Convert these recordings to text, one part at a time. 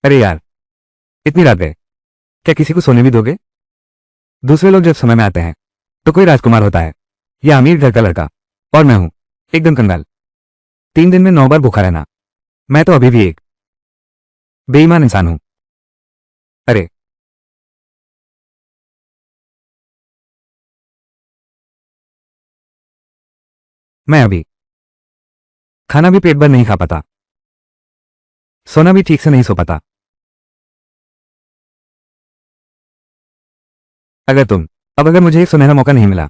अरे यार, इतनी रात गए, क्या किसी को सोने भी दोगे? दूसरे लोग जब समय में आते हैं तो कोई राजकुमार होता है या अमीर घर का लड़का, और मैं हूं एकदम कंगाल। 3 दिन में 9 बार भूखा रहना। मैं तो अभी भी एक बेईमान इंसान हूं। अरे, मैं अभी खाना भी पेट भर नहीं खा पाता, सोना भी ठीक से नहीं सो पाता। अगर मुझे एक सुनहरा मौका नहीं मिला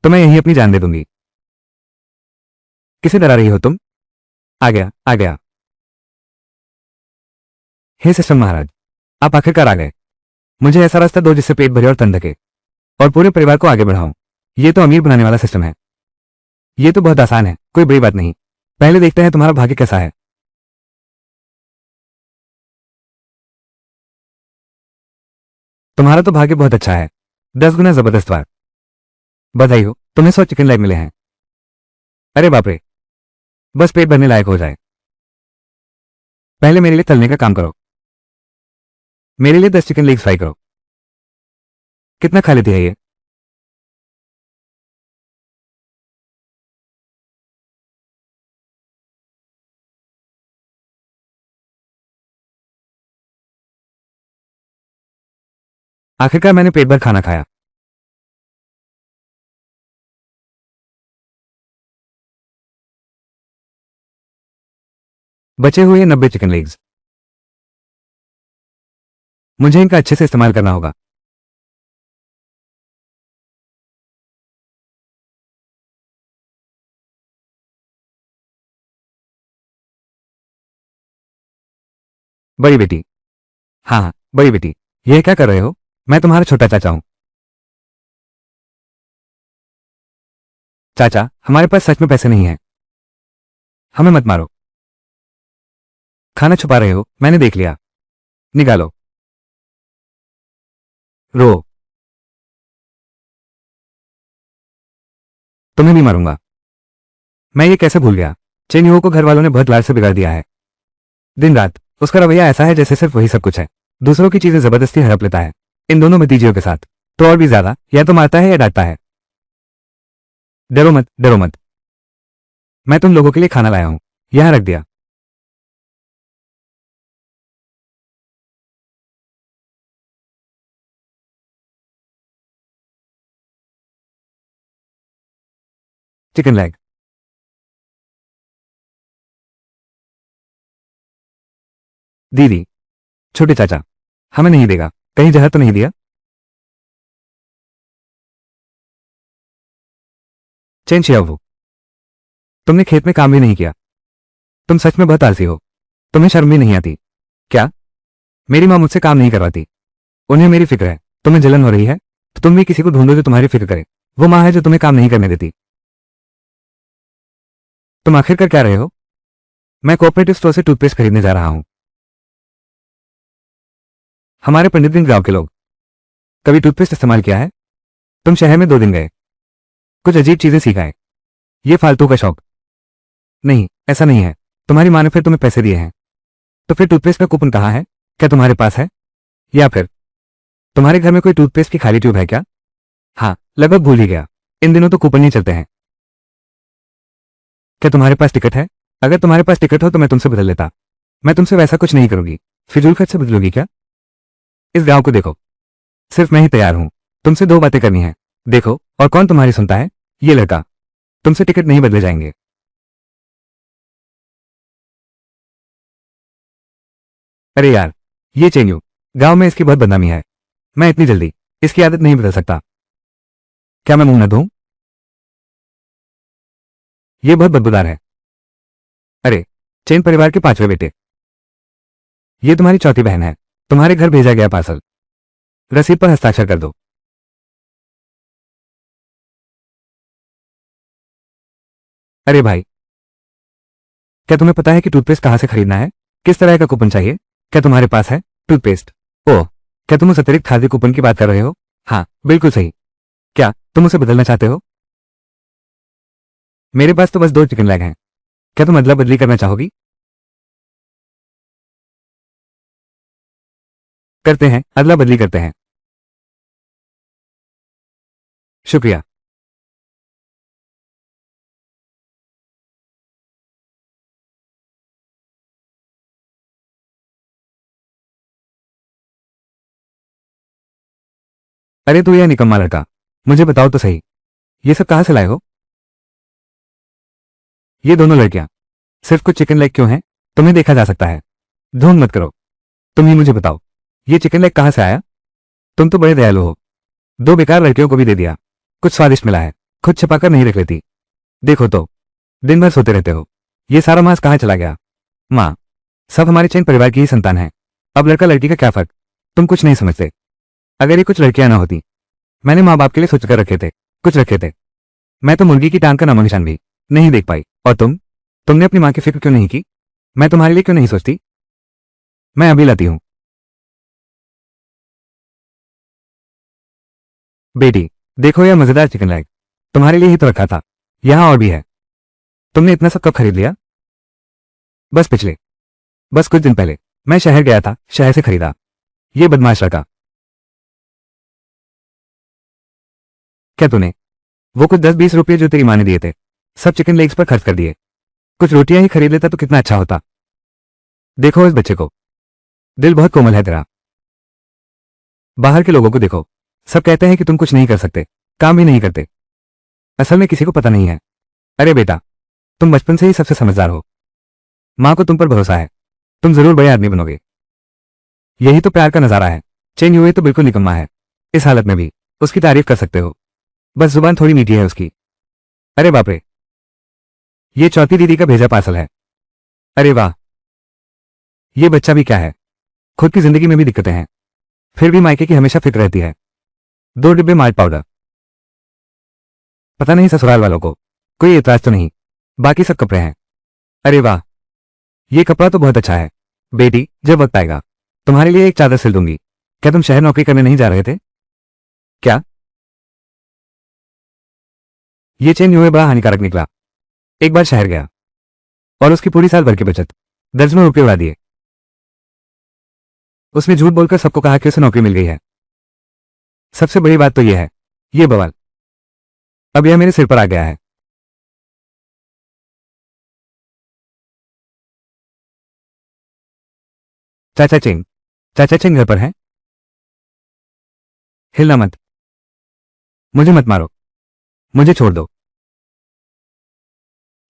तो मैं यहीं अपनी जान दे दूंगी। किसे डरा रही हो तुम? आ गया, आ गया। हे सिस्टम महाराज, आप आखिरकार आ गए। मुझे ऐसा रास्ता दो जिससे पेट भरे और तन ढके और पूरे परिवार को आगे बढ़ाऊं। ये तो अमीर बनाने वाला सिस्टम है। ये तो बहुत आसान है, कोई बड़ी बात नहीं। पहले देखते हैं तुम्हारा भाग्य कैसा है। तुम्हारा तो भाग्य बहुत अच्छा है, 10 गुना जबरदस्त बात। बधाई हो, तुम्हें 100 चिकन लेग मिले हैं। अरे बाप रे, बस पेट भरने लायक हो जाए। पहले मेरे लिए तलने का काम करो। मेरे लिए 10 चिकन लेग फ्राई करो। कितना खा लेती है ये? आखिरकार मैंने पेट भर खाना खाया। बचे हुए 90 चिकन लेग्स, मुझे इनका अच्छे से इस्तेमाल करना होगा। बड़ी बेटी, हाँ हाँ, बड़ी बेटी, यह क्या कर रहे हो? मैं तुम्हारा छोटा चाचा हूं। चाचा, हमारे पास सच में पैसे नहीं हैं। हमें मत मारो। खाना छुपा रहे हो, मैंने देख लिया। निकालो। रो। तुम्हें भी मारूंगा। मैं ये कैसे भूल गया? चेन्युओ को घर वालों ने बहुत लाड से बिगाड़ दिया है। दिन रात उसका रवैया ऐसा है जैसे सिर्फ वही सब कुछ है। दूसरों की चीजें जबरदस्ती हड़प लेता है। इन दोनों भतीजियों के साथ तो और भी ज्यादा, या तो मारता है या डांटता है। डरो मत, डरो मत। मैं तुम लोगों के लिए खाना लाया हूं, यहां रख दिया। Chicken leg. दीदी, छोटे चाचा, हमें नहीं देगा? कहीं जहर तो नहीं दिया? चेन शियावू, तुमने खेत में काम भी नहीं किया। तुम सच में बहुत आलसी हो। तुम्हें शर्म भी नहीं आती क्या? मेरी माँ मुझसे काम नहीं करवाती। उन्हें मेरी फिक्र है। तुम्हें जलन हो रही है तो तुम भी किसी को ढूंढो जो तुम्हारी फिक्र करे। वो माँ है जो तुम्हें काम नहीं करने देती। तुम आखिर कर क्या रहे हो? मैं कोऑपरेटिव स्टोर से टूथपेस्ट खरीदने जा रहा हूं। हमारे पंडित दिन गांव के लोग कभी टूथपेस्ट इस्तेमाल किया है? तुम शहर में 2 दिन गए, कुछ अजीब चीजें सीखाए। ये फालतू का शौक। नहीं, ऐसा नहीं है। तुम्हारी माँ ने फिर तुम्हें पैसे दिए हैं तो फिर टूथपेस्ट का कूपन कहाँ है? क्या तुम्हारे पास है? या फिर तुम्हारे घर में कोई टूथपेस्ट की खाली ट्यूब है क्या? हाँ, लगभग भूल ही गया। इन दिनों तो कूपन ही चलते हैं। क्या तुम्हारे पास टिकट है? अगर तुम्हारे पास टिकट हो तो मैं तुमसे बदल लेता। मैं तुमसे वैसा कुछ नहीं करूंगी। फिजूल खर्च से बदलोगी क्या? इस गांव को देखो, सिर्फ मैं ही तैयार हूं। तुमसे 2 बातें करनी है। देखो, और कौन तुम्हारी सुनता है? ये लड़का। तुमसे टिकट नहीं बदले जाएंगे। अरे यार, ये चेंगू, गांव में इसकी बहुत बदनामी है। मैं इतनी जल्दी इसकी आदत नहीं बदल सकता। क्या मैं मुंह न धोऊं? ये बहुत बदबूदार है। अरे, चेन परिवार के 5वें बेटे, ये तुम्हारी चौथी बहन है। तुम्हारे घर भेजा गया पार्सल। रसीद पर हस्ताक्षर कर दो। अरे भाई, क्या तुम्हें पता है कि टूथपेस्ट कहाँ से खरीदना है? किस तरह का कूपन चाहिए? क्या तुम्हारे पास है टूथपेस्ट? ओह, क्या तुम उस अतिरिक्त खाद्य कूपन की बात कर रहे हो? हाँ, बिल्कुल सही। क्या तुम उसे बदलना चाहते हो? मेरे पास तो बस 2 चिकन लेग हैं। क्या तुम अदला बदली करना चाहोगी? करते हैं, अदला बदली करते हैं। शुक्रिया। अरे तू यह निकम्मा लड़का, मुझे बताओ तो सही, ये सब कहाँ से लाए हो? ये दोनों लड़कियां सिर्फ कुछ चिकन लेग क्यों हैं? तुम्हें देखा जा सकता है। ढोंग मत करो, तुम ही मुझे बताओ, ये चिकन लेग कहाँ से आया? तुम तो बड़े दयालु हो, दो बेकार लड़कियों को भी दे दिया। कुछ स्वादिष्ट मिला है, खुद छिपाकर नहीं रख लेती। देखो तो, दिन भर सोते रहते हो, ये सारा मांस कहाँ चला गया? माँ, सब हमारे चैन परिवार की ही संतान है। अब लड़का लड़की का क्या फर्क? तुम कुछ नहीं समझते। अगर ये कुछ लड़कियां ना होती, मैंने माँ बाप के लिए सोचकर रखे थे, कुछ रखे थे। मैं तो मुर्गी की टांग का नामो निशान भी नहीं देख पाई। और तुमने अपनी माँ की फिक्र क्यों नहीं की? मैं तुम्हारे लिए क्यों नहीं सोचती? मैं अभी लाती हूँ। बेटी, देखो यह मजेदार चिकन लेग तुम्हारे लिए ही तो रखा था। यहाँ और भी है। तुमने इतना सब कब खरीद लिया? बस कुछ दिन पहले मैं शहर गया था, शहर से खरीदा। ये बदमाश लड़का। क्या तूने वो कुछ 10-20 रुपये जो तेरी माँ ने दिए थे, सब चिकन लेग्स पर खर्च कर दिए? कुछ रोटियां ही खरीद लेता तो कितना अच्छा होता। देखो इस बच्चे को, दिल बहुत कोमल है तेरा। बाहर के लोगों को देखो, सब कहते हैं कि तुम कुछ नहीं कर सकते, काम भी नहीं करते। असल में किसी को पता नहीं है। अरे बेटा, तुम बचपन से ही सबसे समझदार हो। माँ को तुम पर भरोसा है, तुम जरूर बड़े आदमी बनोगे। यही तो प्यार का नजारा है। चेंज हुए तो बिल्कुल निकम्मा है, इस हालत में भी उसकी तारीफ कर सकते हो। बस जुबान थोड़ी मीठी है उसकी। अरे बाप रे, ये चौथी दीदी का भेजा पार्सल है। अरे वाह, ये बच्चा भी क्या है, खुद की जिंदगी में भी दिक्कतें हैं, फिर भी मायके की हमेशा फिक्र रहती है। 2 डिब्बे माल्ट पाउडर। पता नहीं ससुराल वालों को कोई एतराज तो नहीं, बाकी सब कपड़े हैं। अरे वाह, ये कपड़ा तो बहुत अच्छा है। बेटी, जब वक्त आएगा तुम्हारे लिए एक चादर सिल दूंगी। क्या तुम शहर नौकरी करने नहीं जा रहे थे? क्या? ये चेन यूं ही बड़ा हानिकारक निकला। एक बार शहर गया और उसकी पूरी साल भर की बचत, दर्जनों रुपये उड़ा दिए। उसने झूठ बोलकर सबको कहा कि उसे नौकरी मिल गई है। सबसे बड़ी बात तो यह है, ये बवाल अब यह मेरे सिर पर आ गया है। चाचा चिंग, चाचा चिंग घर पर है? हिलना मत, मुझे मत मारो, मुझे छोड़ दो।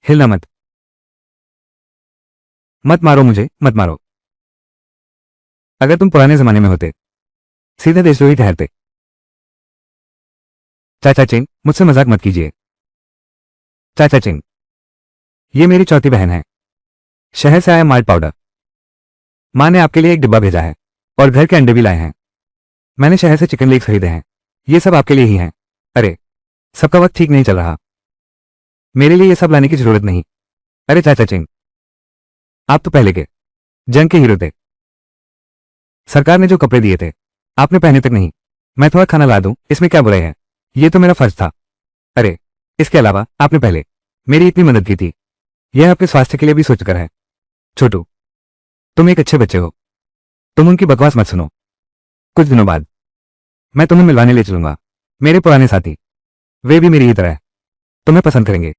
हिलना मत, मत मारो मुझे, मत मारो। अगर तुम पुराने जमाने में होते, सीधे देशद्रोही ठहरते। चाचा चिंग, मुझसे मजाक मत कीजिए। चाचा चिंग, ये मेरी चौथी बहन है, शहर से आया माल्ट पाउडर। माँ ने आपके लिए एक डिब्बा भेजा है और घर के अंडे भी लाए हैं। मैंने शहर से चिकन लेग्स खरीदे हैं, ये सब आपके लिए ही हैं। अरे, सबका वक्त ठीक नहीं चल रहा, मेरे लिए ये सब लाने की जरूरत नहीं। अरे चाचा चिंग, आप तो पहले के जंग के हीरो थे। सरकार ने जो कपड़े दिए थे, आपने पहने तक नहीं। मैं थोड़ा खाना ला दूं, इसमें क्या बुराई है? ये तो मेरा फर्ज था। अरे, इसके अलावा आपने पहले मेरी इतनी मदद की थी, यह आपके स्वास्थ्य के लिए भी सोचकर है। छोटू, तुम एक अच्छे बच्चे हो, तुम उनकी बकवास मत सुनो। कुछ दिनों बाद मैं तुम्हें मिलवाने ले चलूंगा, मेरे पुराने साथी, वे भी मेरी ही तरह तुम्हें पसंद करेंगे।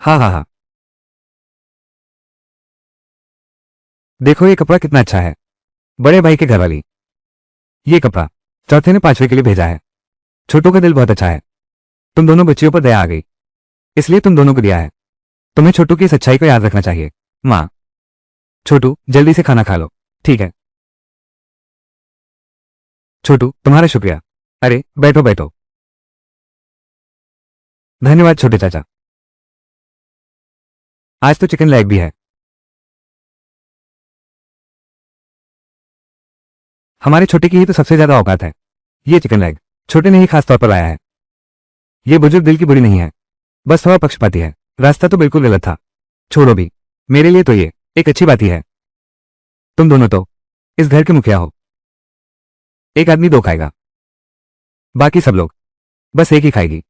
हाँ हाँ हाँ, देखो ये कपड़ा कितना अच्छा है, बड़े भाई के घर वाली। ये कपड़ा चौथे ने पांचवे के लिए भेजा है। छोटू का दिल बहुत अच्छा है, तुम दोनों बच्चियों पर दया आ गई, इसलिए तुम दोनों को दिया है। तुम्हें छोटू की सच्चाई को याद रखना चाहिए। माँ, छोटू जल्दी से खाना खा लो। ठीक है छोटू, तुम्हारा शुक्रिया। अरे बैठो बैठो। धन्यवाद छोटे चाचा, आज तो चिकन लेग भी है। हमारे छोटे की ही तो सबसे ज्यादा औकात है। ये चिकन लेग छोटे ने ही खास तौर पर लाया है। ये बुजुर्ग दिल की बुरी नहीं है, बस थोड़ा पक्षपाती है। रास्ता तो बिल्कुल गलत था, छोड़ो भी, मेरे लिए तो ये एक अच्छी बात ही है। तुम दोनों तो इस घर के मुखिया हो। एक आदमी दो खाएगा, बाकी सब लोग बस एक ही खाएगी।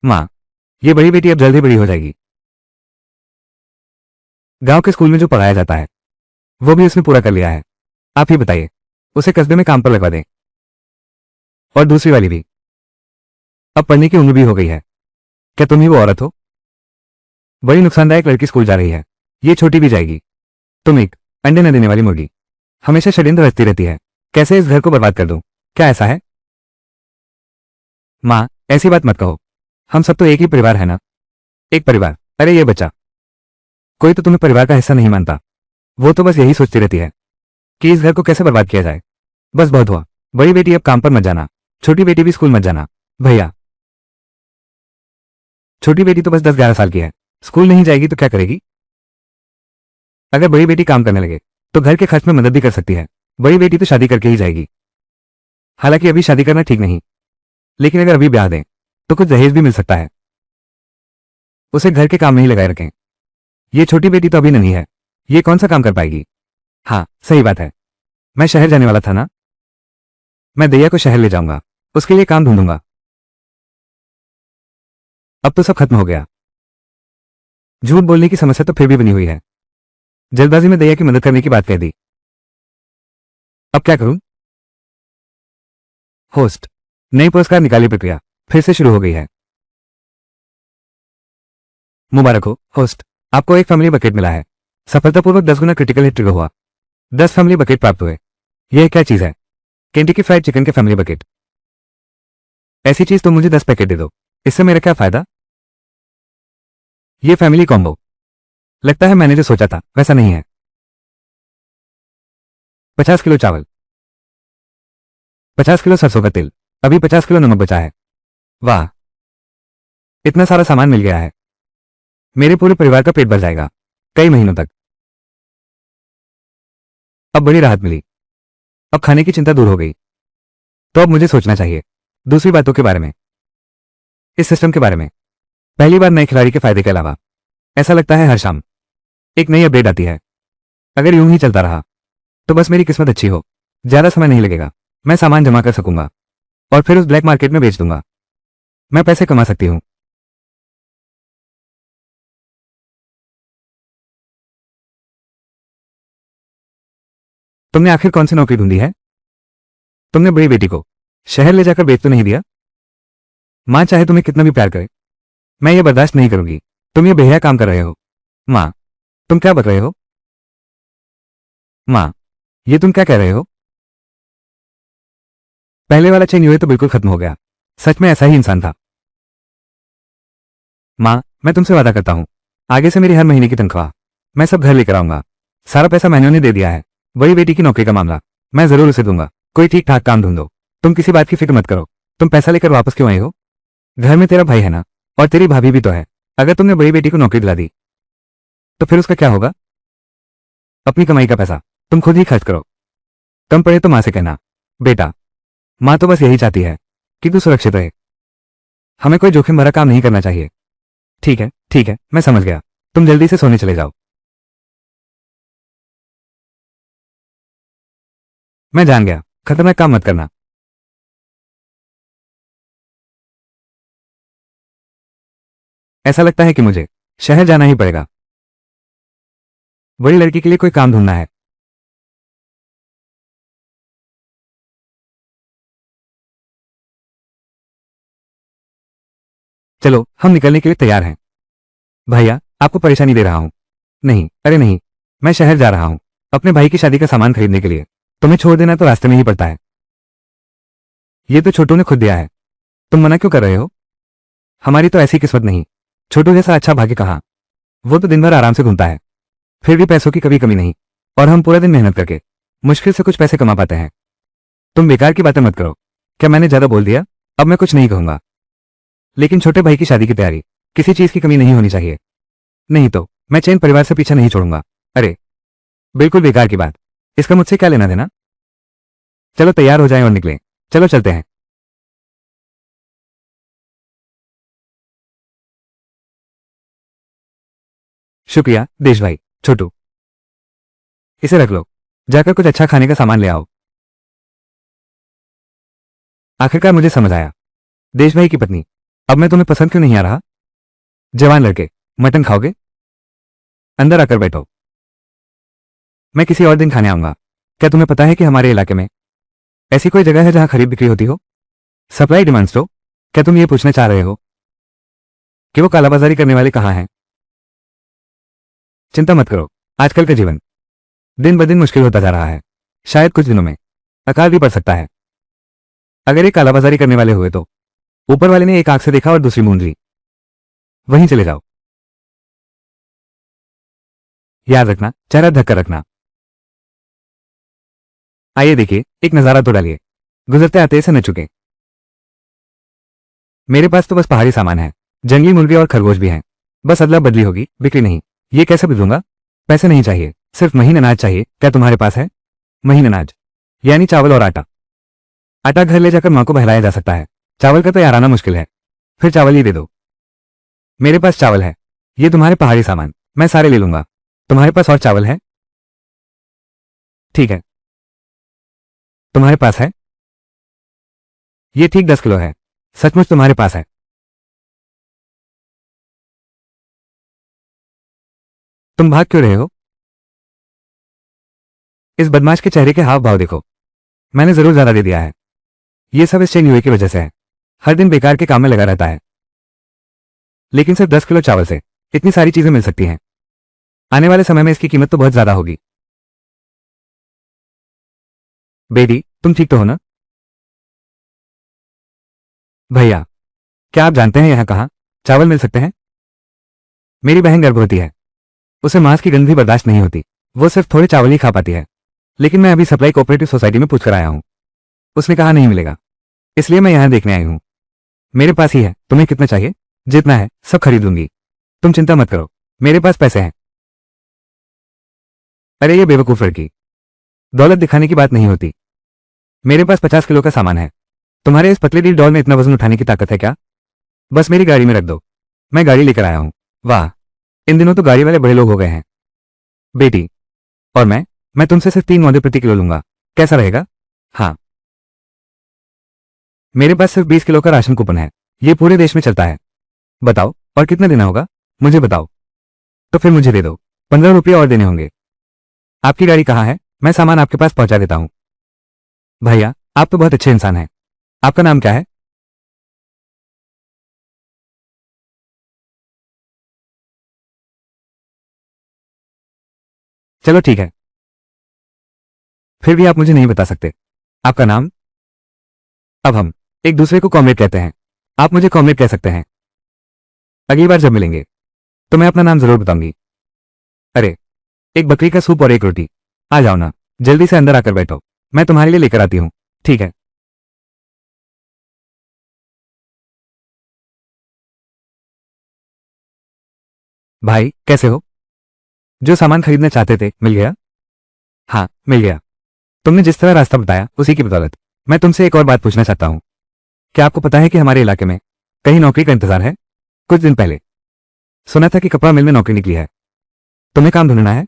माँ, ये बड़ी बेटी अब जल्द ही बड़ी हो जाएगी। गांव के स्कूल में जो पढ़ाया जाता है वो भी उसने पूरा कर लिया है। आप ही बताइए, उसे कस्बे में काम पर लगवा दें। और दूसरी वाली भी। अब पढ़ने की उम्र भी हो गई है। क्या तुम ही वो औरत हो? बड़ी नुकसानदायक लड़की स्कूल जा रही है। ये छोटी भी जाएगी। तुम एक अंडे न देने वाली मुर्गी, हमेशा षड्यंत्र रचती रहती है। कैसे इस घर को बर्बाद कर दूं? क्या ऐसा है? माँ, ऐसी बात मत कहो। हम सब तो एक ही परिवार है ना। एक परिवार? अरे ये बच्चा, कोई तो तुम्हें परिवार का हिस्सा नहीं मानता। वो तो बस यही सोचती रहती है कि इस घर को कैसे बर्बाद किया जाए। बस बहुत हुआ। बड़ी बेटी अब काम पर मत जाना, छोटी बेटी भी स्कूल मत जाना। भैया, छोटी बेटी तो बस 10-11 साल की है, स्कूल नहीं जाएगी तो क्या करेगी? अगर बड़ी बेटी काम करने लगे तो घर के खर्च में मदद भी कर सकती है। बड़ी बेटी तो शादी करके ही जाएगी। हालांकि अभी शादी करना ठीक नहीं, लेकिन अगर अभी ब्याह दें तो कुछ दहेज भी मिल सकता है। उसे घर के काम में ही लगाए रखें। ये छोटी बेटी तो अभी नन्ही है, ये कौन सा काम कर पाएगी? हाँ, सही बात है। मैं शहर जाने वाला था ना। मैं दैया को शहर ले जाऊंगा, उसके लिए काम ढूंढूंगा। अब तो सब खत्म हो गया। झूठ बोलने की समस्या तो फिर भी बनी हुई है। जल्दबाजी में दैया की मदद करने की बात कह दी। अब क्या करूं? होस्ट, नई पुरस्कार निकाली प्रक्रिया फिर से शुरू हो गई है। मुबारक हो होस्ट, आपको एक फैमिली बकेट मिला है। सफलतापूर्वक 10 गुना क्रिटिकल हिट ट्रिगर हुआ। 10 फैमिली बकेट प्राप्त हुए। यह क्या चीज है? केंटकी फ्राइड चिकन के फैमिली बकेट। ऐसी चीज तो मुझे 10 पैकेट दे दो, इससे मेरा क्या फायदा? ये फैमिली कॉम्बो। लगता है मैंने जो सोचा था वैसा नहीं है। 50 किलो चावल, 50 किलो सरसों का तेल, अभी 50 किलो नमक बचा है। वाह, इतना सारा सामान मिल गया है। मेरे पूरे परिवार का पेट भर जाएगा कई महीनों तक। अब बड़ी राहत मिली। अब खाने की चिंता दूर हो गई। तो अब मुझे सोचना चाहिए दूसरी बातों के बारे में, इस सिस्टम के बारे में। पहली बार नए खिलाड़ी के फायदे के अलावा ऐसा लगता है हर शाम एक नई अपडेट आती है। अगर यूं ही चलता रहा तो बस मेरी किस्मत अच्छी हो, ज्यादा समय नहीं लगेगा, मैं सामान जमा कर सकूंगा और फिर उस ब्लैक मार्केट में बेच दूंगा। मैं पैसे कमा सकती हूं। तुमने आखिर कौन सी नौकरी ढूंढी है? तुमने बड़ी बेटी को शहर ले जाकर बेच तो नहीं दिया? मां चाहे तुम्हें कितना भी प्यार करे, मैं ये बर्दाश्त नहीं करूंगी। तुम ये बेहया काम कर रहे हो। मां, तुम क्या बक रहे हो? मां, ये तुम क्या कह रहे हो? पहले वाला चेन यूं तो बिल्कुल खत्म हो गया। सच में ऐसा ही इंसान था। मां, मैं तुमसे वादा करता हूं, आगे से मेरी हर महीने की तनख्वाह मैं सब घर लेकर आऊंगा। सारा पैसा मैंने उन्हें दे दिया है। बड़ी बेटी की नौकरी का मामला मैं जरूर उसे दूंगा। कोई ठीक ठाक काम ढूंढो। तुम किसी बात की फिक्र मत करो। तुम पैसा लेकर वापस क्यों आए हो? घर में तेरा भाई है ना, और तेरी भाभी भी तो है। अगर तुमने बड़ी बेटी को नौकरी दिला दी तो फिर उसका क्या होगा? अपनी कमाई का पैसा तुम खुद ही खर्च करो। कम पड़े तो मां से कहना। बेटा, मां तो बस यही चाहती है कि तू सुरक्षित रहे। हमें कोई जोखिम भरा काम नहीं करना चाहिए। ठीक है, मैं समझ गया। तुम जल्दी से सोने चले जाओ। मैं जान गया, खतरनाक काम मत करना। ऐसा लगता है कि मुझे शहर जाना ही पड़ेगा। बड़ी लड़की के लिए कोई काम ढूंढना है। चलो, हम निकलने के लिए तैयार हैं। भैया, आपको परेशानी दे रहा हूं? नहीं, अरे नहीं, मैं शहर जा रहा हूं अपने भाई की शादी का सामान खरीदने के लिए। तुम्हें छोड़ देना तो रास्ते में ही पड़ता है। ये तो छोटू ने खुद दिया है, तुम मना क्यों कर रहे हो? हमारी तो ऐसी किस्मत नहीं। छोटू जैसा अच्छा भाग्य कहाँ। वो तो दिन भर आराम से घूमता है, फिर भी पैसों की कभी कमी नहीं। और हम पूरा दिन मेहनत करके मुश्किल से कुछ पैसे कमा पाते हैं। तुम बेकार की बातें मत करो। क्या मैंने ज्यादा बोल दिया? अब मैं कुछ नहीं कहूंगा। लेकिन छोटे भाई की शादी की तैयारी, किसी चीज की कमी नहीं होनी चाहिए। नहीं तो मैं चैन परिवार से पीछा नहीं छोड़ूंगा। अरे, बिल्कुल बेकार की बात। इसका मुझसे क्या लेना देना? चलो तैयार हो जाएं और निकलें। चलो चलते हैं। शुक्रिया देश भाई। छोटू, इसे रख लो। जाकर कुछ अच्छा खाने का सामान ले आओ। आखिरकार मुझे समझ आया। देश भाई की पत्नी अब मैं तुम्हें पसंद क्यों नहीं आ रहा? जवान लड़के, मटन खाओगे? अंदर आकर बैठो। मैं किसी और दिन खाने आऊंगा। क्या तुम्हें पता है कि हमारे इलाके में ऐसी कोई जगह है जहां खरीद बिक्री होती हो? Supply demand store? क्या तुम ये पूछना चाह रहे हो कि वो कालाबाजारी करने वाले कहाँ हैं? चिंता मत करो, आजकल का जीवन दिन ब दिन मुश्किल होता जा रहा है। शायद कुछ दिनों में अकाल भी पड़ सकता है। अगर ये कालाबाजारी करने वाले हुए तो ऊपर वाले ने एक आंख से देखा और दूसरी मूंद ली। वहीं चले जाओ। याद रखना, चेहरा ढककर रखना। आइए देखिए, एक नजारा तो डालिए। गुजरते आते से न चुके। मेरे पास तो बस पहाड़ी सामान है, जंगली मुर्गे और खरगोश भी हैं। बस अदला बदली होगी, बिक्री नहीं। ये कैसे बदलूंगा? पैसे नहीं चाहिए, सिर्फ महीन अनाज चाहिए। क्या तुम्हारे पास है? महीन अनाज यानी चावल और आटा। आटा घर ले जाकर मां को बहलाया जा सकता है, चावल का तो यार आना मुश्किल है। फिर चावल ही दे दो। मेरे पास चावल है। ये तुम्हारे पहाड़ी सामान मैं सारे ले लूंगा। तुम्हारे पास और चावल है? ठीक है। तुम्हारे पास है? ये ठीक 10 किलो है। सचमुच तुम्हारे पास है? तुम भाग क्यों रहे हो? इस बदमाश के चेहरे के हाव भाव देखो। मैंने जरूर ज्यादा दे दिया है। ये सब इस चेन युए की वजह से है। हर दिन बेकार के काम में लगा रहता है। लेकिन सिर्फ 10 किलो चावल से इतनी सारी चीजें मिल सकती हैं। आने वाले समय में इसकी कीमत तो बहुत ज्यादा होगी। बेटी, तुम ठीक तो हो ना? भैया, क्या आप जानते हैं यहां कहाँ चावल मिल सकते हैं? मेरी बहन गर्भवती है। उसे मांस की गंध भी बर्दाश्त नहीं होती। वो सिर्फ थोड़े चावल ही खा पाती है। लेकिन मैं अभी सप्लाई कोऑपरेटिव सोसाइटी में पूछ कर आया हूं। उसने कहा नहीं मिलेगा, इसलिए मैं यहां देखने आई हूं। मेरे पास ही है। तुम्हें कितना चाहिए? जितना है सब खरीद लूंगी। तुम चिंता मत करो, मेरे पास पैसे हैं। अरे ये बेवकूफ लड़की, दौलत दिखाने की बात नहीं होती। मेरे पास 50 किलो का सामान है। तुम्हारे इस पतले डी डॉल में इतना वजन उठाने की ताकत है क्या? बस मेरी गाड़ी में रख दो। मैं गाड़ी लेकर आया हूं। वाह, इन दिनों तो गाड़ी वाले बड़े लोग हो गए हैं। बेटी, और मैं तुमसे सिर्फ 3 मौदे प्रति किलो लूंगा। कैसा रहेगा? हाँ। मेरे पास सिर्फ 20 किलो का राशन कूपन है। ये पूरे देश में चलता है। बताओ, और कितना देना होगा? मुझे बताओ। तो फिर मुझे दे दो। 15 रुपये और देने होंगे। आपकी गाड़ी कहाँ है? मैं सामान आपके पास पहुंचा देता हूं। भैया, आप तो बहुत अच्छे इंसान हैं। आपका नाम क्या है? चलो ठीक है। फिर भी आप मुझे नहीं बता सकते आपका नाम? अब हम एक दूसरे को कॉमरेड कहते हैं। आप मुझे कॉमरेड कह सकते हैं। अगली बार जब मिलेंगे तो मैं अपना नाम जरूर बताऊंगी। अरे, एक बकरी का सूप और एक रोटी। आ जाओ ना, जल्दी से अंदर आकर बैठो। मैं तुम्हारे लिए लेकर आती हूँ। ठीक है। भाई, कैसे हो? जो सामान खरीदना चाहते थे मिल गया? हाँ, मिल गया। तुमने जिस तरह रास्ता बताया उसी की बदौलत। मैं तुमसे एक और बात पूछना चाहता हूँ। क्या आपको पता है कि हमारे इलाके में कहीं नौकरी का इंतजार है? कुछ दिन पहले सुना था कि कपड़ा मिल में नौकरी निकली है। तुम्हें काम ढूंढना है?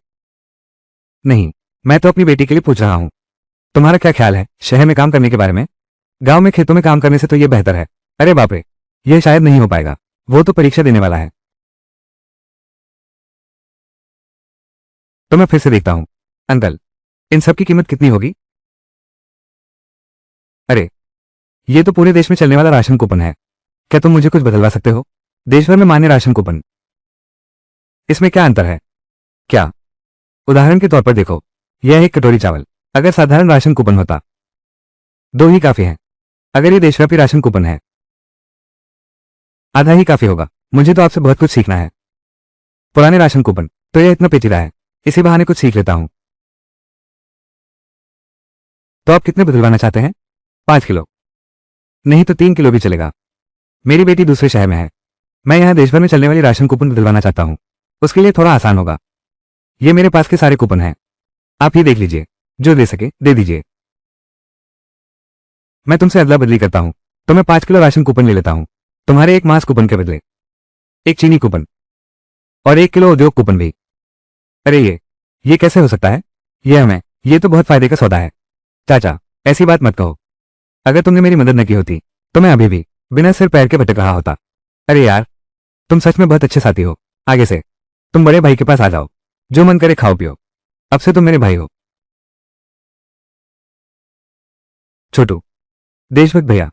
नहीं, मैं तो अपनी बेटी के लिए पूछ रहा हूँ। तुम्हारा क्या ख्याल है शहर में काम करने के बारे में? गांव में खेतों में काम करने से तो यह बेहतर है। अरे बाप रे, यह शायद नहीं हो पाएगा। वो तो परीक्षा देने वाला है। तो मैं फिर से देखता हूँ। अंकल, इन सब की कीमत कितनी होगी? अरे, ये तो पूरे देश में चलने वाला राशन कूपन है। क्या तुम मुझे कुछ बदलवा सकते हो? देश भर में मान्य राशन कूपन। इसमें क्या अंतर है? क्या? उदाहरण के तौर पर देखो, यह एक कटोरी चावल। अगर साधारण राशन कूपन होता, 2 ही काफी हैं। अगर ये देशव्यापी राशन कूपन है, आधा ही काफी होगा। मुझे तो आपसे बहुत कुछ सीखना है। पुराने राशन कूपन तो यह इतना पेचीदा है, इसी बहाने कुछ सीख लेता हूं। तो आप कितने बदलवाना चाहते हैं? 5 किलो? नहीं तो 3 किलो भी चलेगा। मेरी बेटी दूसरे शहर में है। मैं यहां देश भर में चलने वाली राशन कूपन बदलवाना चाहता हूं। उसके लिए थोड़ा आसान होगा। ये मेरे पास के सारे कूपन हैं। आप ही देख लीजिए, जो दे सके दे दीजिए। मैं तुमसे अदला बदली करता हूं, तो मैं 5 किलो राशन कूपन ले लेता हूं। तुम्हारे एक मांस कूपन के बदले एक चीनी कूपन और 1 किलो उद्योग कूपन भी। अरे ये कैसे हो सकता है? ये तो बहुत फायदे का सौदा है। चाचा, ऐसी बात मत कहो। अगर तुमने मेरी मदद न की होती तो मैं अभी भी बिना सिर पैर के भटक रहा होता। अरे यार, तुम सच में बहुत अच्छे साथी हो। आगे से तुम बड़े भाई के पास आ जाओ, जो मन करे खाओ पियो। अब से तुम मेरे भाई हो। छोटू, देशभक्त भैया।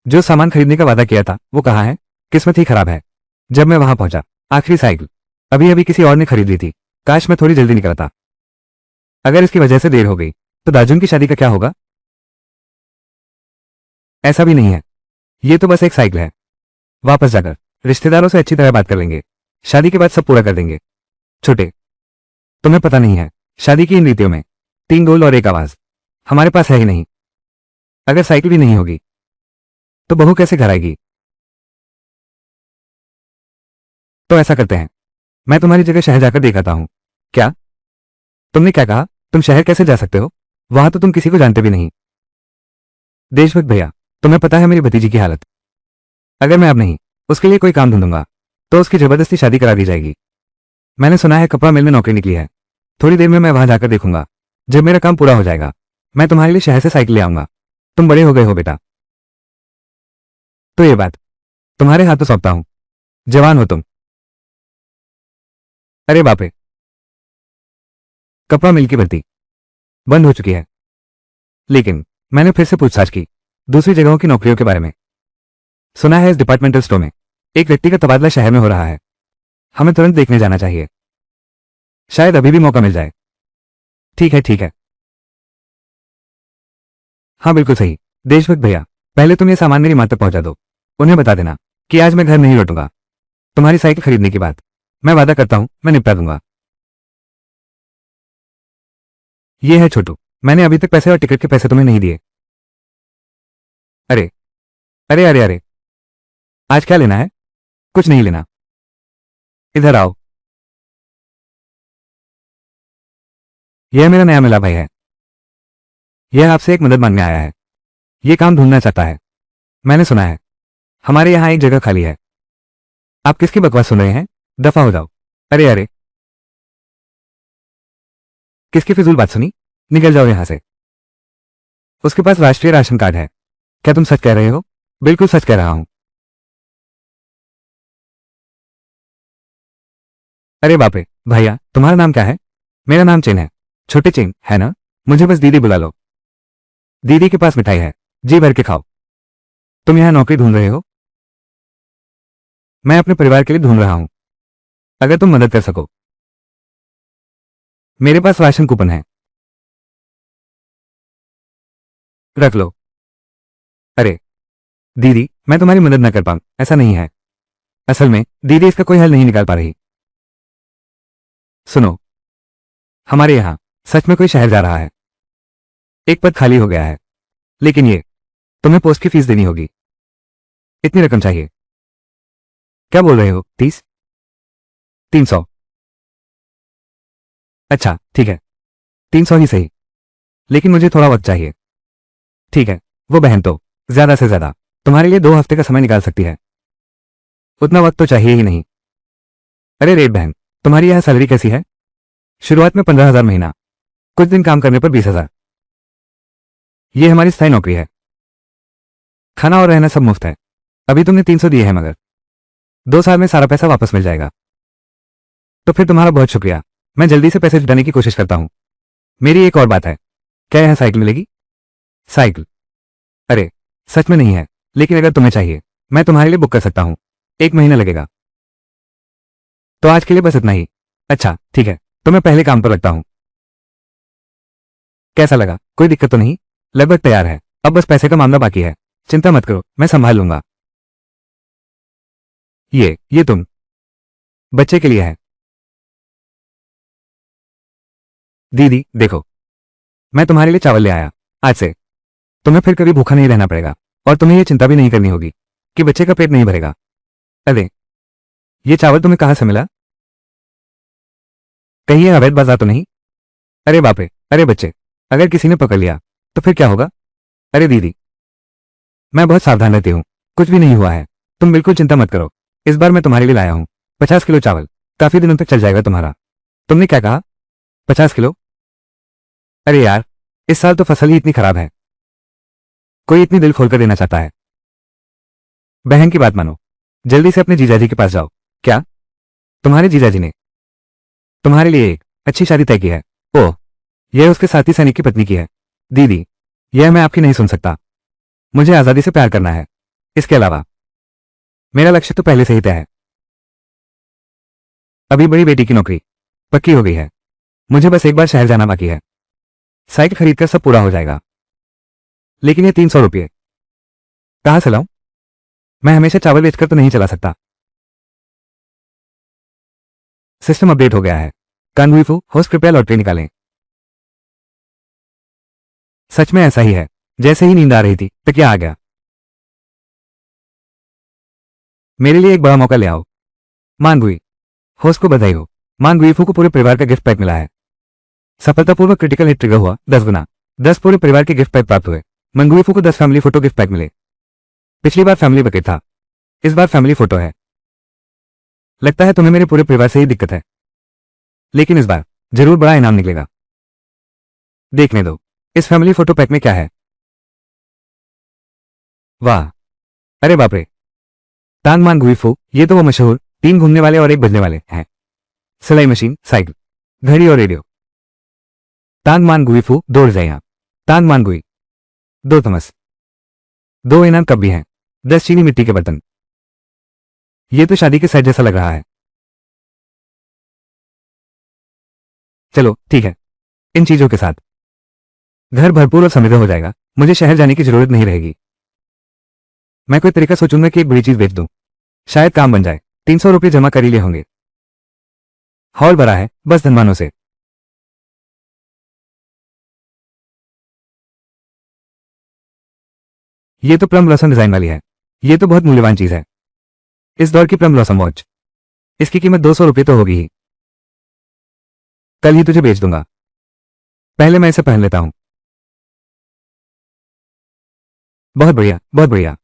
जो सामान खरीदने का वादा किया था वो कहाँ है? किस्मत ही खराब है। जब मैं वहां पहुंचा, आखिरी साइकिल अभी अभी किसी और ने खरीद ली थी। काश मैं थोड़ी जल्दी निकलता। अगर इसकी वजह से देर हो गई तो दाजुन की शादी का क्या होगा? ऐसा भी नहीं है, ये तो बस एक साइकिल है। वापस जाकर रिश्तेदारों से अच्छी तरह बात कर लेंगे। शादी के बाद सब पूरा कर देंगे। छोटे, तुम्हें पता नहीं है, शादी की इन रीतियों में 3 गोल और एक आवाज हमारे पास है ही नहीं। अगर साइकिल भी नहीं होगी तो बहू कैसे घर आएगी? तो ऐसा करते हैं, मैं तुम्हारी जगह शहर जाकर देख आता हूं। क्या? तुमने क्या कहा? तुम शहर कैसे जा सकते हो? वहां तो तुम किसी को जानते भी नहीं। देशभक्त भैया, तुम्हें पता है मेरी भतीजी की हालत। अगर मैं अब नहीं उसके लिए कोई काम ढूंढूंगा तो उसकी जबरदस्ती शादी करा दी जाएगी। मैंने सुना है कपड़ा मिल में नौकरी निकली है। थोड़ी देर में मैं वहां जाकर देखूंगा। जब मेरा काम पूरा हो जाएगा मैं तुम्हारे लिए शहर से साइकिल ले आऊंगा। तुम बड़े हो गए हो बेटा, तो ये बात तुम्हारे हाथों सौंपता हूं। जवान हो तुम। अरे बाप रे, कपड़ा मिल की भर्ती बंद हो चुकी है। लेकिन मैंने फिर से पूछताछ की दूसरी जगहों की नौकरियों के बारे में। सुना है इस डिपार्टमेंटल स्टोर में एक व्यक्ति का तबादला शहर में हो रहा है। हमें तुरंत देखने जाना चाहिए, शायद अभी भी मौका मिल जाए। ठीक है ठीक है। हाँ बिल्कुल सही। देशभक्त भैया, पहले तुम ये सामान मेरी मां तक पहुंचा दो। उन्हें बता देना कि आज मैं घर नहीं लौटूंगा। तुम्हारी साइकिल खरीदने की बात मैं वादा करता हूं मैं निपटा दूंगा। ये है छोटू, मैंने अभी तक पैसे और टिकट के पैसे तुम्हें नहीं दिए। अरे अरे अरे अरे, आज क्या लेना है? कुछ नहीं लेना। इधर आओ। यह मेरा नया मिला भाई है। यह आपसे एक मदद मांगने आया है। ये काम ढूंढना चाहता है। मैंने सुना है हमारे यहाँ एक जगह खाली है। आप किसकी बकवास सुन रहे हैं? दफा हो जाओ। अरे अरे, किसकी फिजूल बात सुनी? निकल जाओ यहां से। उसके पास राष्ट्रीय राशन कार्ड है। क्या तुम सच कह रहे हो? बिल्कुल सच कह रहा हूं। अरे बाप रे, भैया तुम्हारा नाम क्या है? मेरा नाम चेन है। छोटे चेन है ना? मुझे बस दीदी बुला लो। दीदी के पास मिठाई है, जी भर के खाओ। तुम यहाँ नौकरी ढूंढ रहे हो? मैं अपने परिवार के लिए ढूंढ रहा हूं। अगर तुम मदद कर सको। मेरे पास राशन कूपन है, रख लो। अरे दीदी, मैं तुम्हारी मदद न कर पाऊं ऐसा नहीं है। असल में दीदी इसका कोई हल नहीं निकाल पा रही। सुनो, हमारे यहाँ सच में कोई शहर जा रहा है। एक पद खाली हो गया है, लेकिन ये तुम्हें पोस्ट की फीस देनी होगी। इतनी रकम चाहिए। क्या बोल रहे हो? 30? 300? अच्छा ठीक है, 300 ही सही। लेकिन मुझे थोड़ा वक्त चाहिए। ठीक है, वो बहन तो ज्यादा से ज्यादा तुम्हारे लिए 2 हफ्ते का समय निकाल सकती है। उतना वक्त तो चाहिए ही नहीं। अरे रेड बहन, तुम्हारी यह सैलरी कैसी है? शुरुआत में 15,000 महीना, कुछ दिन काम करने पर 20,000। ये हमारी स्थायी नौकरी है। खाना और रहना सब मुफ्त है। अभी तुमने 300 दिए हैं, मगर 2 साल में सारा पैसा वापस मिल जाएगा। तो फिर तुम्हारा बहुत शुक्रिया। मैं जल्दी से पैसे जुटाने की कोशिश करता हूं। मेरी एक और बात है, क्या यहां साइकिल मिलेगी? साइकिल? अरे सच में नहीं है, लेकिन अगर तुम्हें चाहिए मैं तुम्हारे लिए बुक कर सकता हूं। 1 महीना लगेगा। तो आज के लिए बस इतना ही। अच्छा ठीक है, तो मैं पहले काम पर लगता हूं। कैसा लगा? कोई दिक्कत तो नहीं? लगभग तैयार है, अब बस पैसे का मामला बाकी है। चिंता मत करो, मैं संभाल लूंगा। ये तुम बच्चे के लिए है। दीदी देखो, मैं तुम्हारे लिए चावल ले आया। आज से तुम्हें फिर कभी भूखा नहीं रहना पड़ेगा, और तुम्हें यह चिंता भी नहीं करनी होगी कि बच्चे का पेट नहीं भरेगा। अरे ये चावल तुम्हें कहां से मिला? कहीं ये अवैध बाजार तो नहीं? अरे बाप रे, अरे बच्चे, अगर किसी ने पकड़ लिया तो फिर क्या होगा? अरे दीदी, मैं बहुत सावधान रहती हूँ, कुछ भी नहीं हुआ है। तुम बिल्कुल चिंता मत करो। इस बार मैं तुम्हारे लिए लाया हूँ 50 किलो चावल। काफी दिनों तक चल जाएगा तुम्हारा। तुमने क्या कहा? 50 किलो? अरे यार, इस साल तो फसल ही इतनी खराब है। कोई इतनी दिल खोलकर देना चाहता है। बहन की बात मानो, जल्दी से अपने जीजाजी के पास जाओ। क्या? तुम्हारे जीजाजी ने तुम्हारे लिए एक अच्छी शादी तय की है? ओह, यह उसके साथी सैनिक की पत्नी की है। दीदी, यह मैं आपकी नहीं सुन सकता। मुझे आजादी से प्यार करना है। इसके अलावा मेरा लक्ष्य तो पहले से ही तय है। अभी बड़ी बेटी की नौकरी पक्की हो गई है। मुझे बस एक बार शहर जाना बाकी है। साइकिल खरीदकर सब पूरा हो जाएगा। लेकिन ये 300 रुपये कहां से लाऊं? मैं हमेशा चावल बेचकर तो नहीं चला सकता। सिस्टम अपडेट हो गया है। कानवीफू होस्ट कृपया लॉटरी निकालें। सच में ऐसा ही है। जैसे ही नींद आ रही थी तकिया आ गया। मेरे लिए एक बड़ा मौका ले आओ। मानगुई होस्ट को बधाई हो। मानगुईफू को पूरे परिवार का गिफ्ट पैक मिला है। सफलतापूर्वक क्रिटिकल हिट ट्रिगर हुआ 10 गुना। 10 पूरे परिवार के गिफ्ट पैक प्राप्त हुए। मंगुईफू को 10 फैमिली फोटो गिफ्ट पैक मिले। पिछली बार फैमिली बकेट था, इस बार फैमिली फोटो है। लगता है तुम्हें मेरे पूरे परिवार से ही दिक्कत है, लेकिन इस बार जरूर बड़ा इनाम निकलेगा। देखने दो इस फैमिली फोटो पैक में क्या है। वाह, अरे बाप रे। तांग मान गुईफू, ये तो वो मशहूर 3 घूमने वाले और 1 बजने वाले हैं। सिलाई मशीन, साइकिल, घड़ी और रेडियो। तांग मान गुईफू 2 रजाइयां। तांग मान गुई 2 थमस। 2 इनाम कप भी हैं। 10 चीनी मिट्टी के बर्तन। ये तो शादी के सेट जैसा लग रहा है। चलो ठीक है, इन चीजों के साथ घर भरपूर और समृद्ध हो जाएगा। मुझे शहर जाने की जरूरत नहीं रहेगी। मैं कोई तरीका सोचूंगा कि एक बड़ी चीज बेच दूं, शायद काम बन जाए। 300 रुपये जमा कर ही लिए होंगे। हॉल भरा है बस धनवानों से। ये तो प्लम ब्लॉसम डिजाइन वाली है। ये तो बहुत मूल्यवान चीज है। इस दौर की प्लम ब्लॉसम वॉच, इसकी कीमत 200 रुपये तो होगी ही। कल ही तुझे बेच दूंगा। पहले मैं इसे पहन लेता हूं। बहुत बढ़िया, बहुत बढ़िया।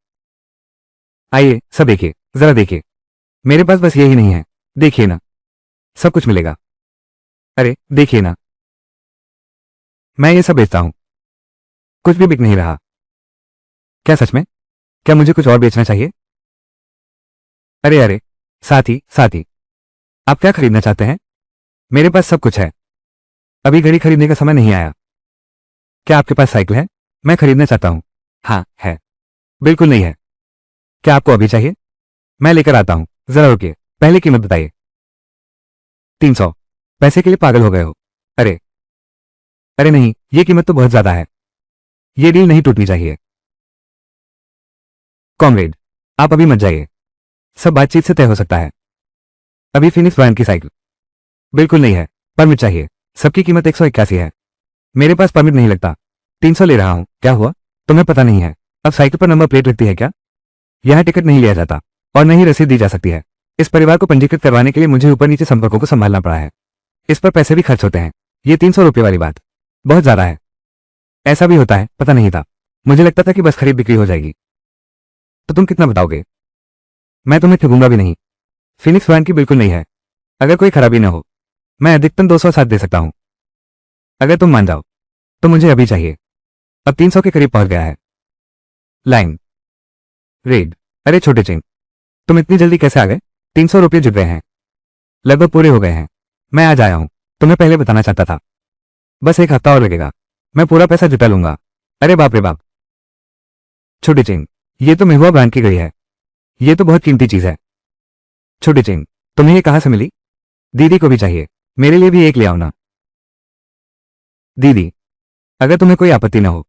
आइए सब देखिए, जरा देखिए। मेरे पास बस यही नहीं है। देखिए ना, सब कुछ मिलेगा। अरे देखिए ना, मैं ये सब बेचता हूं, कुछ भी बिक नहीं रहा। क्या सच में? क्या मुझे कुछ और बेचना चाहिए? अरे अरे, साथी साथी, आप क्या खरीदना चाहते हैं? मेरे पास सब कुछ है। अभी घड़ी खरीदने का समय नहीं आया। क्या आपके पास साइकिल है? मैं खरीदना चाहता हूं। हाँ है। बिल्कुल नहीं है। क्या आपको अभी चाहिए? मैं लेकर आता हूं। जरा रुकिए, पहले कीमत बताइए। 300। पैसे के लिए पागल हो गए हो? अरे अरे नहीं, ये कीमत तो बहुत ज्यादा है। ये डील नहीं टूटनी चाहिए। कॉमरेड, आप अभी मत जाइए। सब बातचीत से तय हो सकता है। अभी फिनिक्स ब्रांड की साइकिल बिल्कुल नहीं है। परमिट चाहिए। सबकी कीमत 181 है। मेरे पास परमिट नहीं लगता। 300 ले रहा हूं। क्या हुआ? तुम्हें पता नहीं है अब साइकिल पर नंबर प्लेट लगती है क्या? यहां टिकट नहीं लिया जाता और नहीं रसीद दी जा सकती है। इस परिवार को पंजीकृत करवाने के लिए मुझे ऊपर नीचे संपर्कों को संभालना पड़ा है। इस पर पैसे भी खर्च होते हैं। ये 300 रुपये वाली बात बहुत ज्यादा है। ऐसा भी होता है, पता नहीं था। मुझे लगता था कि बस खरीद बिक्री हो जाएगी। तो तुम कितना बताओगे? मैं तुम्हें ठगूंगा भी नहीं। फिनिक्स ब्रांड की बिल्कुल नहीं है। अगर कोई खराबी ना हो, मैं अधिकतम 260 दे सकता हूं। अगर तुम मान जाओ तो मुझे अभी चाहिए। अब 300 के करीब पहुंच गया है। लाइन रेड, अरे छोटे चिंग, तुम इतनी जल्दी कैसे आ गए? 300 रुपये जुट गए हैं, लगभग पूरे हो गए हैं। मैं आज आया हूं, तुम्हें पहले बताना चाहता था। बस 1 हफ्ता और लगेगा, मैं पूरा पैसा जुटा लूंगा। अरे बाप रे बाप। छोटी चिंग, ये तो मेहुआ ब्रांड की घड़ी है। ये तो बहुत कीमती चीज है। छोटी चिंग, तुम्हें ये कहां से मिली? दीदी को भी चाहिए। मेरे लिए भी एक ले आओ ना। दीदी, अगर तुम्हें कोई आपत्ति ना हो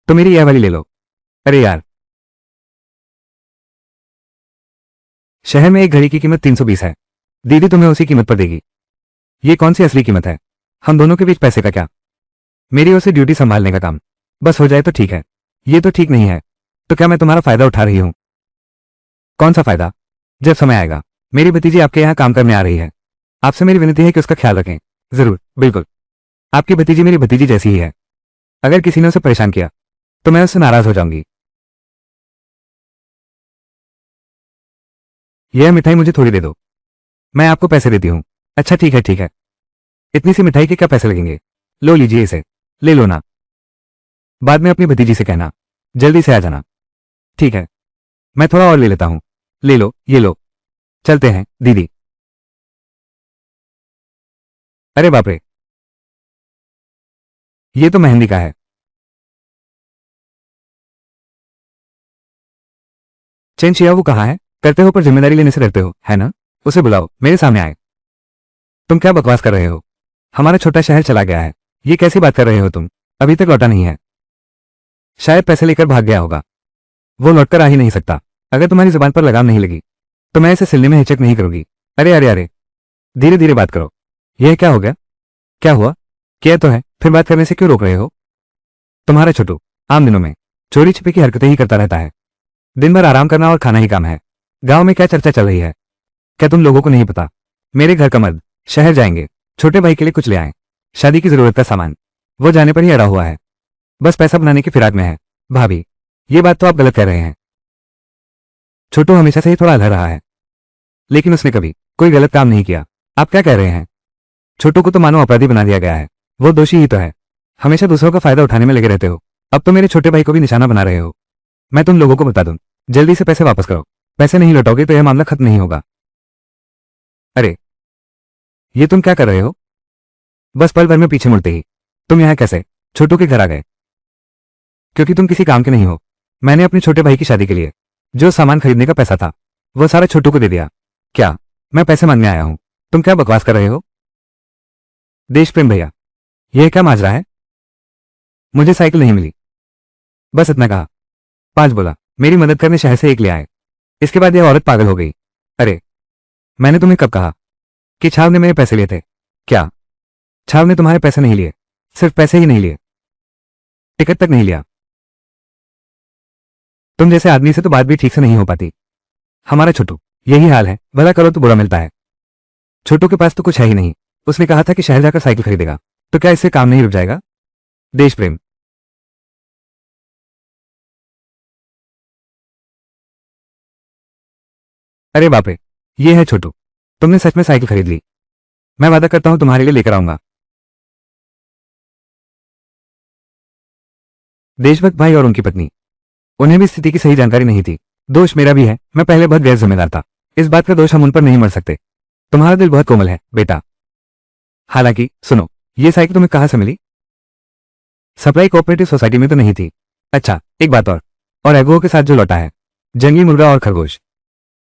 तो मेरी यह वाली ले लो। अरे यार, शहर में एक घड़ी की कीमत 320 है। दीदी तुम्हें उसी कीमत पर देगी। ये कौन सी असली कीमत है? हम दोनों के बीच पैसे का क्या? मेरी ओर से ड्यूटी संभालने का काम बस हो जाए तो ठीक है। ये तो ठीक नहीं है। तो क्या मैं तुम्हारा फायदा उठा रही हूं? कौन सा फायदा? जब समय आएगा। मेरी भतीजी आपके यहां काम करने आ रही है। आपसे मेरी विनती है कि उसका ख्याल रखें। जरूर, बिल्कुल। आपकी भतीजी मेरी भतीजी जैसी ही है। अगर किसी ने उसे परेशान किया तो मैं उससे नाराज हो जाऊंगी। यह मिठाई मुझे थोड़ी दे दो, मैं आपको पैसे देती हूं। अच्छा ठीक है ठीक है। इतनी सी मिठाई के क्या पैसे लगेंगे? लो लीजिए इसे, ले लो ना। बाद में अपनी भतीजी से कहना जल्दी से आ जाना। ठीक है, मैं थोड़ा और ले लेता हूं। ले लो, ये लो। चलते हैं दीदी। अरे बाप रे, ये तो मेहंदी का है। चेन शियावू कहाँ है? करते हो पर जिम्मेदारी लेने से डरते हो, है ना? उसे बुलाओ, मेरे सामने आए। तुम क्या बकवास कर रहे हो? हमारा छोटा शहर चला गया है। ये कैसी बात कर रहे हो तुम? अभी तक लौटा नहीं है। शायद पैसे लेकर भाग गया होगा। वो लौटकर आ ही नहीं सकता। अगर तुम्हारी जुबान पर लगाम नहीं लगी तो मैं इसे सिलने में हिचक नहीं करूंगी। अरे अरे अरे, धीरे धीरे बात करो। यह क्या हो गया? क्या हुआ? क्या तो है, फिर बात करने से क्यों रोक रहे हो? तुम्हारा छोटू आम दिनों में चोरी छिपे की हरकतें ही करता रहता है। दिन भर आराम करना और खाना ही काम है। गांव में क्या चर्चा चल रही है? क्या तुम लोगों को नहीं पता? मेरे घर का मर्द शहर जाएंगे, छोटे भाई के लिए कुछ ले आए, शादी की जरूरत का सामान। वो जाने पर ही अड़ा हुआ है, बस पैसा बनाने की फिराक में है। भाभी, ये बात तो आप गलत कह रहे हैं। छोटू हमेशा से ही थोड़ा अलग रहा है, लेकिन उसने कभी कोई गलत काम नहीं किया। आप क्या कह रहे हैं? छोटू को तो मानो अपराधी बना दिया गया है। वो दोषी ही तो है। हमेशा दूसरों का फायदा उठाने में लगे रहते हो। अब तो मेरे छोटे भाई को भी निशाना बना रहे हो। मैं तुम लोगों को बता दूं, जल्दी से पैसे वापस करो। पैसे नहीं लौटाओगे तो यह मामला खत्म नहीं होगा। अरे, ये तुम क्या कर रहे हो? बस पल भर में पीछे मुड़ते ही तुम यहां कैसे छोटू के घर आ गए? क्योंकि तुम किसी काम के नहीं हो। मैंने अपने छोटे भाई की शादी के लिए जो सामान खरीदने का पैसा था वो सारा छोटू को दे दिया। क्या मैं पैसे मांगने आया हूं? तुम क्या बकवास कर रहे हो? देश प्रेम भैया, यह क्या माजरा है? मुझे साइकिल नहीं मिली, बस इतना कहा। 5 बोला मेरी मदद करने शहर से 1 ले आए। इसके बाद यह औरत पागल हो गई। अरे, मैंने तुम्हें कब कहा कि छाव ने मेरे पैसे लिए थे? क्या छाव ने तुम्हारे पैसे नहीं लिए? सिर्फ पैसे ही नहीं लिए, टिकट तक नहीं लिया। तुम जैसे आदमी से तो बात भी ठीक से नहीं हो पाती। हमारा छोटू यही हाल है, भला करो तो बुरा मिलता है। छोटू के पास तो कुछ है ही नहीं। उसने कहा था कि शहर जाकर साइकिल खरीदेगा, तो क्या इससे काम नहीं रुक जाएगा? देश प्रेम। अरे बाप रे, ये है छोटू। तुमने सच में साइकिल खरीद ली। मैं वादा करता हूं तुम्हारे लिए लेकर आऊंगा। देशभक्त भाई और उनकी पत्नी, उन्हें भी स्थिति की सही जानकारी नहीं थी। दोष मेरा भी है, मैं पहले बहुत गैर जिम्मेदार था। इस बात का दोष हम उन पर नहीं मर सकते। तुम्हारा दिल बहुत कोमल है बेटा। हालांकि सुनो, ये साइकिल तुम्हें कहां से मिली? सप्लाई कोऑपरेटिव सोसाइटी में तो नहीं थी। अच्छा, एक बात और एगुओं के साथ जो लौटा है, जंगली मुर्गा और खरगोश,